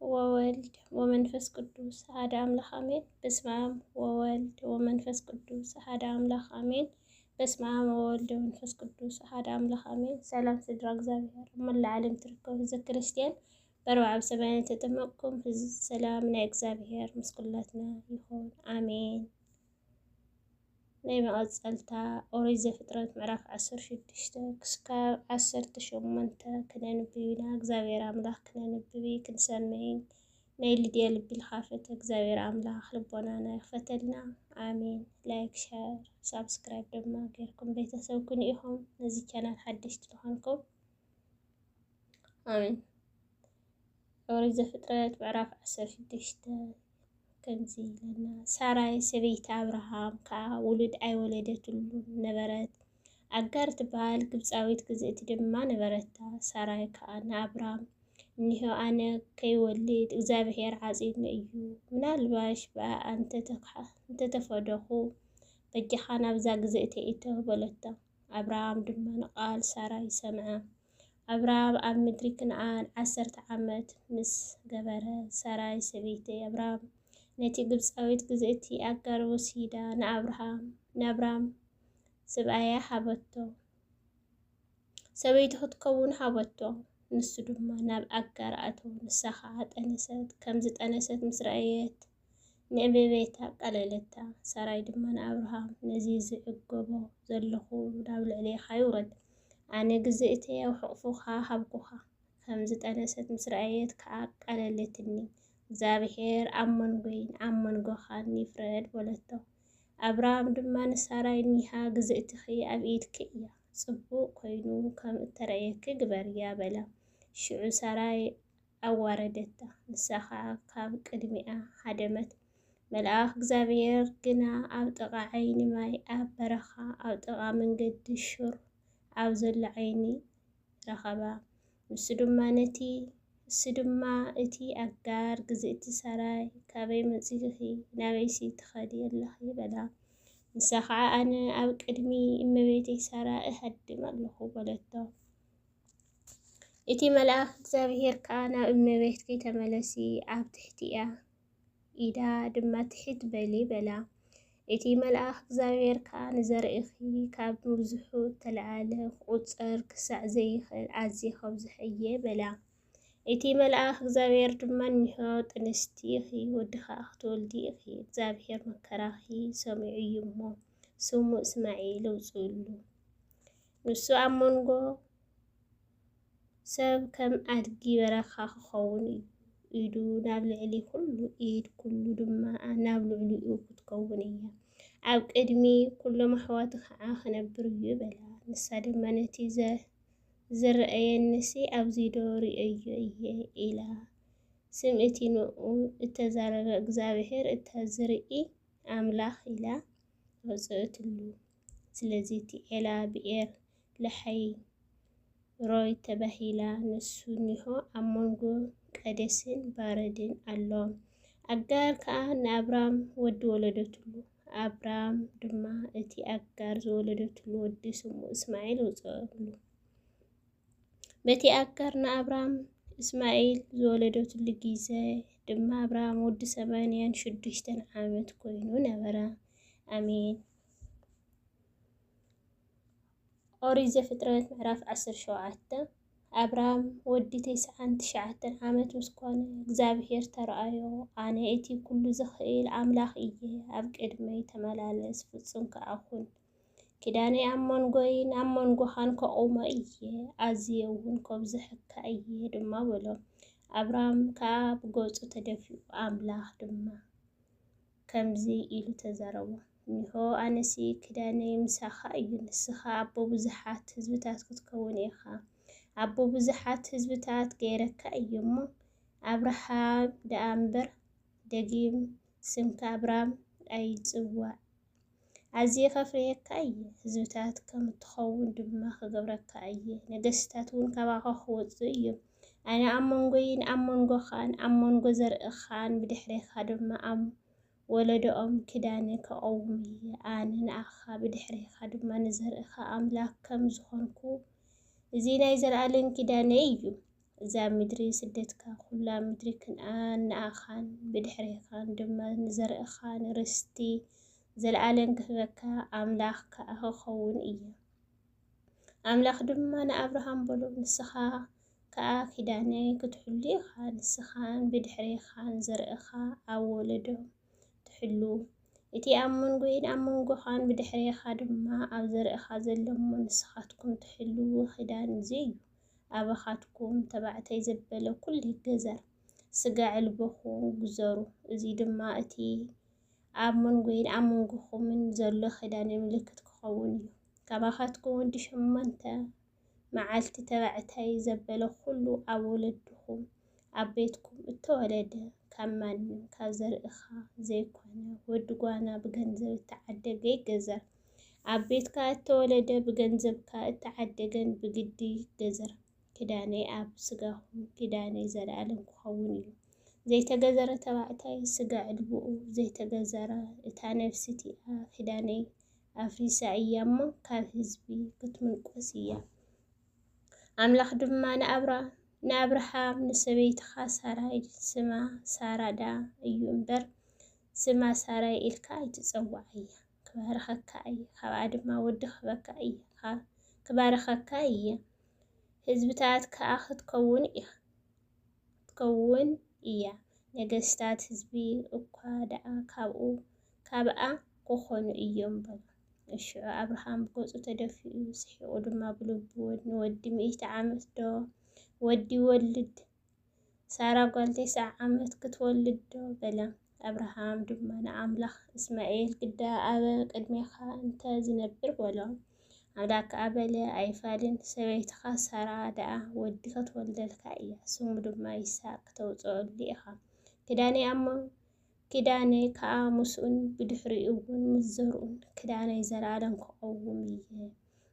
ወወልድ ወመንፈስ ቅዱስ አሐደ አምላክ አሜን። በስመ አብ ወወልድ ወመንፈስ ቅዱስ አሐደ አምላክ አሜን። በስመ አብ ወወልድ ወመንፈስ ቅዱስ አሐደ አምላክ አሜን። ሰላም ስድራ እግዚአብሔር መላእ ዓለም ትርከቡ ህዝበ ክርስቲያን በርባዕ ሰማያት ተጠመቅኩም ህዝብ ሰላም ናይ እግዚአብሔር ምስኩላትና ይኹን አሜን። ናይ መቐፀልታ ኦሪት ዘፍጥረት ምዕራፍ 16 ክሳብ 18 ክነንብብ ኢና። እግዚአብሔር አምላክ ክነንብብ ክንሰምዕ ናይ ልድያ ልቢ ልኻፈተ እግዚአብሔር አምላክ ልቦናና ይኽፈተልና አሜን። ላይክ ሸር ሳብስክራይብ ድማ ገይርኩም ቤተሰብ ኩን ኢኹም ነዚ ቻናል ሓደሽቲ ዝኾንኩም አሜን። ኦሪት ዘፍጥረት ምዕራፍ 16 ከምዚ ኢለና ሳራይ ሰበይቲ አብርሃም ከዓ ውሉድ ኣይወለደትሉ ነበረት። አጋር ትበሃል ግብፃዊት ግዝእቲ ድማ ነበረታ። ሳራይ ከዓ ንአብርሃም እኒሆ ኣነ ከይወልድ እግዚአብሔር ዓፂድኒ እዩ፣ ምናልባሽ በኣ እንተተፈደኹ በጃኻ ናብዛ ግዝእቲ እተው በለታ። አብርሃም ድማ ንቓል ሳራይ ሰምዐ። አብርሃም ኣብ ምድሪ ክንዓን 10 ዓመት ምስ ገበረ ሳራይ ሰበይቲ አብርሃም ነቲ ግብፃዊት ግዝእቲ አጋር ወሲዳ ንአብርሃም ሰብኣያ ሃበቶ፣ ሰበይቲ ክትከውን ሃበቶ። ንሱ ድማ ናብ አጋር ኣተው። ንሳ ከዓ ጠነሰት። ከምዚ ጠነሰት ምስ ረአየት ንእመቤታ ቀለለታ። ሳራይ ድማ ንአብርሃም ነዚ ዝዕገቦ ዘለኹ ናብ ልዕሌኻ ይውረድ፣ ኣነ ግዝእተይ ኣብ ሕቑፉኻ ሃብኩኻ። ከምዚ ጠነሰት ምስ ረአየት ከዓ ቀለለትኒ፣ እግዚአብሔር ኣብ መንጎይን ኣብ መንጎኻን ይፍረድ በለቶ። አብርሃም ድማ ንሳራይ ኒሃ ግዝእትኺ ኣብ ኢድኪ እያ፣ ጽቡቕ ኮይኑ ከም እተረእየኪ ግበርያ በላ። ሽዑ ሳራይ ኣዋረደታ፣ ንሳ ከዓ ካብ ቅድሚኣ ሃደመት። መልአኽ እግዚአብሔር ግና ኣብ ጥቓ ዓይኒ ማይ ኣብ በረኻ ኣብ ጥቓ መንገዲ ሹር ኣብ ዘሎ ዓይኒ ረኸባ። ንሱ ድማ እቲ አጋር ግዝእቲ ሳራይ ካበይ መጺእኺ ናበይሲ ትኸዲ ኣለኺ በላ። ንሳ ከዓ ኣነ ኣብ ቅድሚ እመቤተይ ሳራ እሃድም ኣለኹ በለቶ። እቲ መልአክ እግዚአብሔር ከዓ ናብ እመቤትኪ ተመለሲ፣ ኣብ ትሕቲኣ ኢዳ ድማ ትሕት በሊ በላ። እቲ መልአክ እግዚአብሔር ከዓ ንዘርእኺ ካብ ብዙሑ ተለዓለ ክቁፀር ክሳዕ ዘይኽእል ኣዝየ ከብዝሕ እየ በላ። እቲ መልአክ እግዚአብሔር ድማ እኒሆ ጥንስቲ ኢኺ ወድኻ ክትወልዲ ኢኺ፣ እግዚአብሔር መከራኺ ሰሚዑ እዩ እሞ ስሙ እስማኤል ኣውፅኡሉ። ንሱ ኣብ መንጎ ሰብ ከም ኣድጊ በረኻ ክኸውን እዩ። ኢዱ ናብ ልዕሊ ኩሉ ኢድ ኩሉ ድማ ናብ ልዕሊኡ ክትከውን እያ። ኣብ ቅድሚ ኩሎም ኣሕዋት ከዓ ክነብር እዩ በላ። ንሳ ድማ ነቲ ዝረአየንሲ ኣብዚ ዶ ርእዮ እየ ኢላ ስምዕቲ ንኡ እተዛረበ እግዚአብሔር እታ ዝርኢ ኣምላኽ ኢላ ኣውፅእትሉ። ስለዚ እቲ ዔላ ብኤር ለሓይ ሮይ ተባሂላ ንሱ እኒሆ ኣብ መንጎ ቀዴስን ባረድን ኣሎ። አጋር ከዓ ንአብርሃም ወዲ ወለደትሉ። አብርሃም ድማ እቲ አጋር ዝወለደትሉ ወዲ ስሙ እስማኤል ኣውፅአሉ። በቲ አጋር ንአብርሃም እስማኤል ዝወለደትሉ ግዜ ድማ አብርሃም ወዲ 86 ዓመት ኮይኑ ነበረ። አሜን። ኦሪት ዘፍጥረት ምዕራፍ 17 አብርሃም ወዲ 99 ዓመት ምስ ኮነ እግዚአብሔር ተረኣዮ፣ ኣነ እቲ ኩሉ ዝኽእል ኣምላኽ እየ፣ ኣብ ቅድመይ ተመላለስ ፍጹም ከኣኹን፣ ኪዳነይ ኣብ መንጎይን ኣብ መንጎኻን ከቑሞ እየ፣ ኣዝየ እውን ከብዝሐካ እየ ድማ በሎ። አብርሃም ከዓ ብገጹ ተደፊኡ ኣምላኽ ድማ ከምዚ ኢሉ ተዛረቦ፣ እኒሆ ኣነሲ ኪዳነይ ምሳኻ እዩ፣ ንስኻ ኣቦ ብዙሓት ህዝብታት ክትከውን ኢኻ፣ ኣቦ ብዙሓት ህዝብታት ገይረካ እዩ እሞ። አብርሃም ደኣ እምበር ደጊም ስምካ አብርሃም ኣይፅዋዕ፣ ኣዝየ ከፍርየካ እየ፣ ህዝብታት ከም እትኸውን ድማ ክገብረካ እየ፣ ነገስታት እውን ካብኻ ክወፁ እዮም። ኣነ ኣብ መንጎይን ኣብ መንጎኻን ኣብ መንጎ ዘርእኻን ብድሕሪኻ ድማ ኣብ ወለዶኦም ኪዳነ ከቐውም እየ። ኣነ ንኣኻ ብድሕሪኻ ድማ ንዘርእኻ ኣምላኽ ከም ዝኾንኩ እዚ ናይ ዘለኣለም ኪዳነ እዩ። إذا مدري سدتك كلا مدري كنآن نأخان بدحريخان دما نزرقخان رستي زلعلن كهبك أملاخك أخو خون إيه أملاخ دما نأبرهام بلو نسخا كأكيداني كتحلي خان نسخان بدحريخان زرقخا أولدو تحلو إتي أمونغو خان بدحريخا دما أو زرقخا زلمو نسخاتكم تحلو خدان زيو أبخاتكم تبعتي زبلو كل جزر سقع البخو جزرو زي دما أتي أمونغو من زلو خدان ملكت كخونيو كبخاتكم ودي شمانتا معالتي تبعتي زبلو كلو أولدكم أبيتكم التولد كمان كزرقخا زي كونه ودقوانا بجنزب تعدقي جزر عبيت كاتولد بجنزب كاتعدقن بجدي جزر كداني أب سجاهم كداني زلالم كخونيو زي تجزرة تبعتي سجع البؤو زي تجزرة تنفستي كداني أفريسا أيام كهزبي كتمن قوسية أملاخ دما نأبرهام نسبيت خاسراي سما ساردا أيومبر سما ساراي إلكاي تسوعي كبارخكاي خواد ما ودخبكاي كبارخكاي حزبتات كأخذ تكون إياه نجستات حزبي أقادا كابا كخون إيومبر الشو أبراهام بقوة تدفئ صحي ودما بلبود نودي 100 عام دو ودي ولد سارة قال 9 عامت كتولد دو بلا أبراهام دما نعملخ إسماعيل قدا أبا قدميخا انت زنبر ولا عملاك أبلا أيفالين سويت خاسرة دا ودي كتولد الكائية سوم دما يساق توصل ليها كداني كداني كامسون بدحريون مزرون كداني زلالم كقومية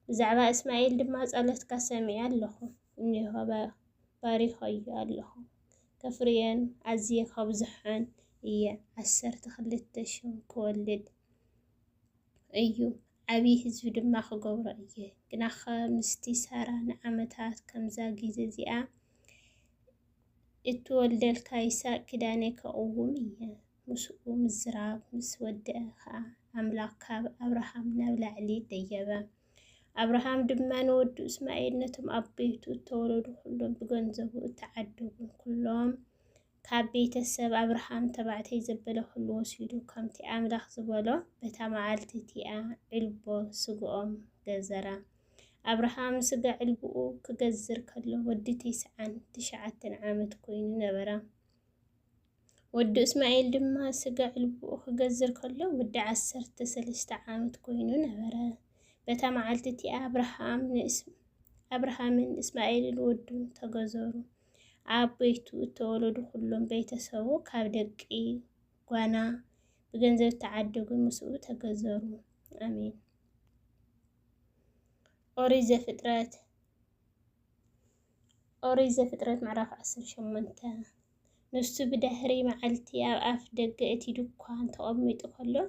زعبا إسماعيل دما سألت كسمي الله إني هبا باريخي الله كفريان عزي خبزحان إيه 10 خلتشون كولد أيو عبي حزب دما خقورة إيه كناخ مستي سارة نعمتات كمزاقي زيزيئة اتولد الكايسا كداني كقومية مسؤو مزراب مسودها أملاك أبراهام نبلع علي ديابا أبراهام دمان ود إسماعيل نتم أبيتو تولدو كلهم بجنزبو تعدوا كلهم كابيت السب أبراهام تبعتي زبله كل وسيدو كمتي أملاك زبله بتمعالتي تيا علبو سقوم جزرة أبراهام سقع علبو كجزر كله ودي 9 عامت كوين نبرة ود إسماعيل دما سقع البؤ خجزر كله ود 13 عامت كوينو نبرة بتمعالتي أبراهام من إسماعيل الودون تجزروا عبيتو تولدو كلهم بيتسووا كابدقي وانا بجنزب تعدقوا المسؤول تجزروا آمين. أوريزة فترات معرف 10 شمنتا نفسو بدهري معلتي أف دقيتي دكان تقميت كله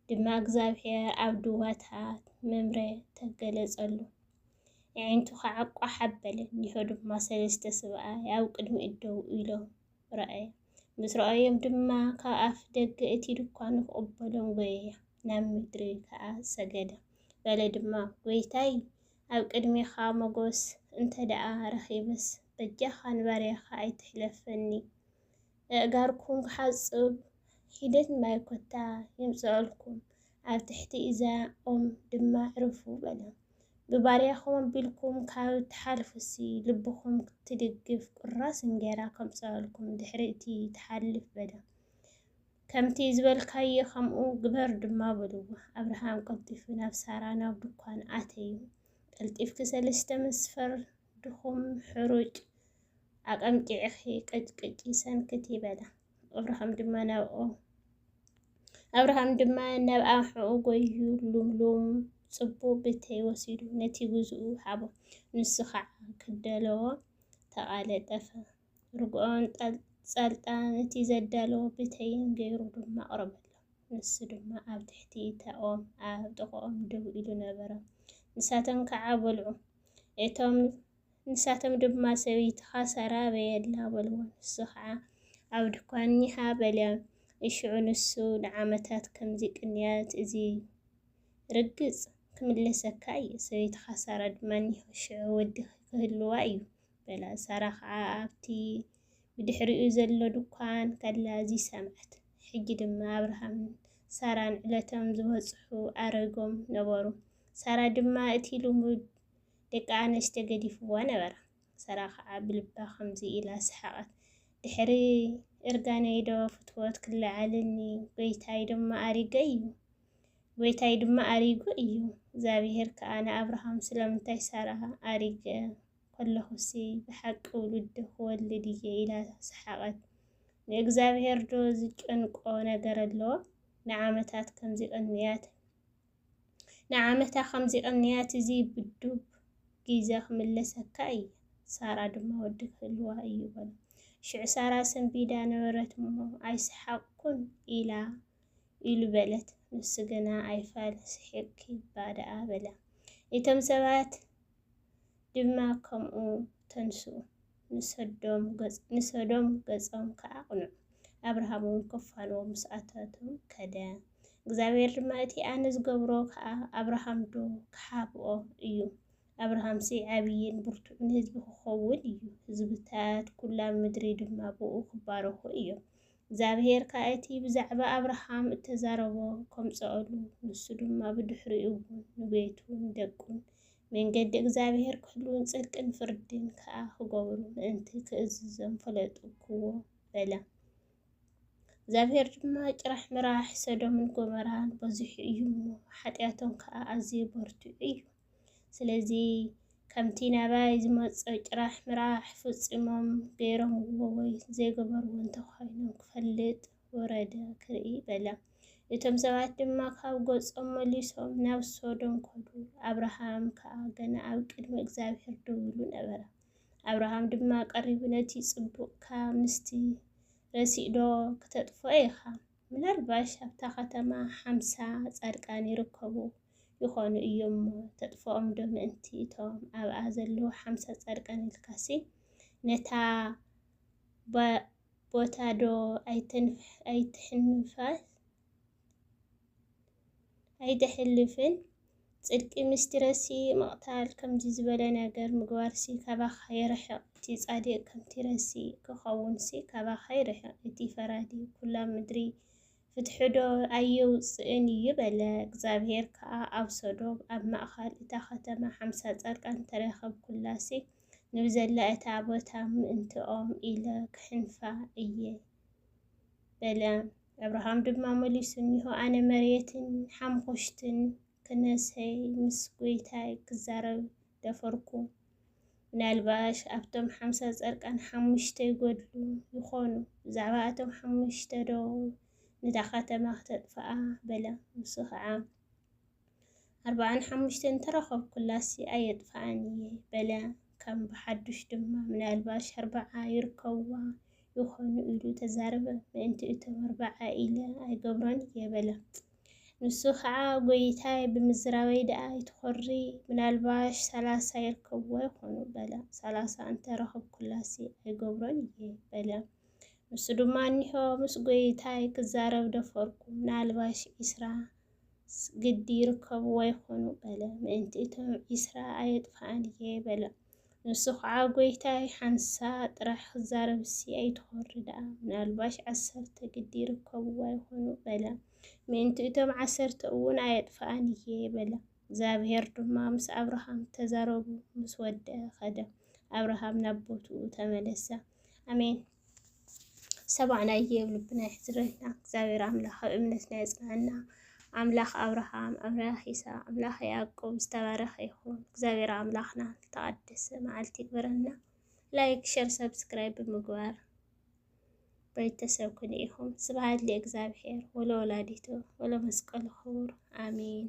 دما እግዚአብሔር ኣብ ድዋታት መምረ ተገለጸሉ ያንቱ خعق حبل ይሄ ድማ 3 ሰብኣይ ኣብ ቅድሚ እደው ኢሎም ረአየ ምስ ረአዮም ድማ ካብ ኣፍ ደገእቲ ድኳን ክቕበሎም ጎየያ ናብ ምድሪ ከዓ ሰገደ በለ ድማ ጎይታይ ኣብ ቅድሚኻ መጎስ እንተ ደኣ ረኺበስ በጃኻን ባርያኻ ኣይትሕለፈኒ أجاركم حسب حدث ما كنت يمسألكم على تحت إذا دم عرفوا بلا بباريخهم بلكم كاو تحالفوا سي لبكم تدقف الراس نجاراكم سألكم دحريتي تحالف بلا كم تيزبل كاي خمو قبر دم بلوه أبراهام قلتي في نفس سارانا بدكان عتيو قلتي في كسلسة مسفر دخم حروج أقمتي أخي كتكتي سان كتيبادا أبراهام دما نبقى حقوقي لوم صبو بتي وسيدو نتي وزو حابو نسخع كدالو تقالي دفا رقون تسالتا نتي زدالو بتين غيرو دما قربلا نس دما أب تحتي تاوم أب تقوم دو إلو نبرا نساتن كعابلعو إتوم ንሳቶም ድማ ሰበይትኻ ሳራ በየላ በልዎ። ንሱ ከዓ ኣብ ድኳንኒሃ በለ። እሽዑ ንሱ ንዓመታት ከምዚ ቅንያት እዚ ርግፅ ክምለሰካ እዩ። ሰበይትኻ ሳራ ድማ ሽዑ ወዲ ክህልዋ እዩ በላ። ሳራ ከዓ ኣብቲ ብድሕሪኡ ዘሎ ድኳን ከላ እዚ ሰምዐት። ሕጂ ድማ አብርሃምን ሳራን ዕለቶም ዝበፅሑ ኣረጎም ነበሩ። ሳራ ድማ እቲ ልሙድ ደቂ ኣንስትዮ ገዲፍዋ ነበራ። ሳራ ከዓ ብልባ ከምዚ ኢላ ሰሓቐት፣ ድሕሪ እርጋነይ ዶ ፍትወት ክለዓለኒ ጎይታይ ድማ ኣሪጉ እዩ። እግዚአብሔር ከዓ ንኣብርሃም ስለምንታይ ሳራ ኣሪገ ከለኹሲ ብሓቂ ውሉድ ክወልድ እየ ኢላ ሰሓቐት። ንእግዚአብሔር ዶ ዝጨንቆ ነገር ኣለዎ? ንዓመታ ከምዚ ቅንያት እዚ ብዱብ ግዜ ክምለሰካ እዩ። ሳራ ድማ ወዲ ክህልዋ እዩ በሎ። ሽዑ ሳራ ሰንቢዳ ነበረት እሞ ኣይሰሓቅኩን ኢሉ በለት። ንሱ ግና ኣይፋልስሕኪ ባድኣ በላ። እቶም ሰባት ድማ ከምኡ ተንስኡ፣ ንሰዶም ገጾም ከኣቕንዑ። አብርሃም እውን ከፋልዎ ምስኣታቶም ከደ። እግዚአብሔር ድማ እቲ ኣነ ዝገብሮ ከዓ አብርሃም ዶ ክሓብኦ እዩ። አብርሃምሲ ዓብይን ብርቱዕን ህዝቢ ክኸውን እዩ። ህዝብታት ኩላ ምድሪ ድማ ብኡ ክባረኹ እዮም። እግዚአብሔር ከዓ እቲ ብዛዕባ አብርሃም እተዛረቦ ከምፅአሉ ንሱ ድማ ብድሕሪኡ እውን ንቤቱን ደቁን መንገዲ እግዚአብሔር ክሕልውን ጽድቅን ፍርድን ከዓ ክገብሩ ምእንቲ ክእዝዞም ፈለጥክዎ በላ። እግዚአብሔር ድማ ጭራሕ ምራሕ ሰዶምን ጎመራን በዚሑ እዩ እሞ ሓጢኣቶም ከዓ ኣዝዩ በርቱዑ እዩ። ስለዚ ከምቲ ናባይ ዝመፀ ጭራሕ ምራሕ ፈፂሞም ገይሮምዎ ወይ ዘይገበርዎ እንተኮይኖም ክፈልጥ ወረደ ክርኢ በላ። እቶም ሰባት ድማ ካብ ገጾም መሊሶም ናብ ሶዶም ከዱ። አብርሃም ከዓ ገና ኣብ ቅድሚ እግዚአብሔር ደው ኢሉ ነበረ። አብርሃም ድማ ቀሪቡ ነቲ ጽቡቕካ ምስቲ ረሲእዶ ክተጥፍኦ ኢኻ? ምናልባሽ ኣብታ ከተማ 50 ጻድቃን ይርከቡ ይኾኑ እዮም እሞ ተጥፍኦም ዶ ምእንቲ እቶም ኣብኣ ዘለዉ 50 ጻድቃን ኢልካሲ ነታ ቦታ ዶ ኣይትሕልፍን? ጽድቂ ምስቲ ረሲእ ምቕታል ከምዚ ዝበለ ነገር ምግባርሲ ካባኻ ይርሕቕ። እቲ ጻድቅ ከምቲ ረሲእ ክኸውንሲ ካባኻ ይርሕቕ። እቲ ፈራዲ ኩላ ምድሪ ፍትሕዶ ኣየውፅእን እዩ በለ። እግዚአብሔር ከዓ ኣብ ሶዶም ኣብ ማእኸል እታ ከተማ 50 ጻድቃን ተረኸብ ኩላሲ ንብዘላ እታ ቦታ ምእንትኦም ኢለ ክሕንፋ እየ በለ። አብርሃም ድማ መሊሱ እኒሆ ኣነ መሬትን ሓምኮሽትን ክነሰይ ምስ ጎይታይ ክዛረብ ደፈርኩ። ምናልባሽ ኣብቶም 50 ጻድቃን 5 ይጎድሉ ይኾኑ። ብዛዕባ እቶም 5 ዶ ነታ ከተማ ክተጥፍኣ በለ። ንሱ ከዓ 45 እንተረኸብ ኩላሲ ኣየጥፍኣን እየ በለ። ከም ብሓዱሽ ድማ ምናልባሽ 40 ይርከብዋ ይኾኑ ኢሉ ተዛረበ። ምእንቲ እቶም 40 ኢለ ኣይገብሮን እየ በለ። ንሱ ከዓ ጎይታይ ብምዝራበይ ደኣ ይትኾሪ ምናልባሽ 30 ይርከብዋ ይኾኑ በለ። 30 እንተረኸብ ኩላሲ ኣይገብሮን እየ በለ። ንሱ ድማ እኒሆ ምስ ጎይታይ ክዛረብ ደፈርኩ ምናልባሽ 20 ግዲ ይርከብዋ ይኾኑ በለ። ምእንቲ እቶም 20 ኣየጥፍኣን እየ በለ። ንሱ ከዓ ጎይታይ 50 ጥራሕ ክዛረብሲ ኣይትኾሪ ደኣ ምናልባሽ 10 ግዲ ይርከብዋ ይኾኑ በለ። ምእንቲ እቶም 10 እውን ኣየጥፍኣን እየ በለ። እግዚአብሔር ድማ ምስ አብርሃም ተዛረቡ ምስ ወድአ ኸደ። አብርሃም ናብ ቦትኡ ተመለሰ። አሜን። ሰባዕና እየ ብልብና ይሕዝረና። እግዚአብሔር አምላኽ ኣብ እምነትና የጽናዕና። አምላኽ አብርሃም፣ አምላኽ ይስሐቅ፣ አምላኽ ያዕቆብ ዝተባረኸ ይኹን። እግዚአብሔር አምላኽና ዝተቀደሰ መዓልቲ ይግበረና። ላይክ፣ ሼር፣ ሰብስክራይብ ብምግባር ቤተሰብ ኩን ኢኹም። ስብሐት ለእግዚአብሔር ወለወላዲቱ ወለመስቀሉ ክቡር አሜን።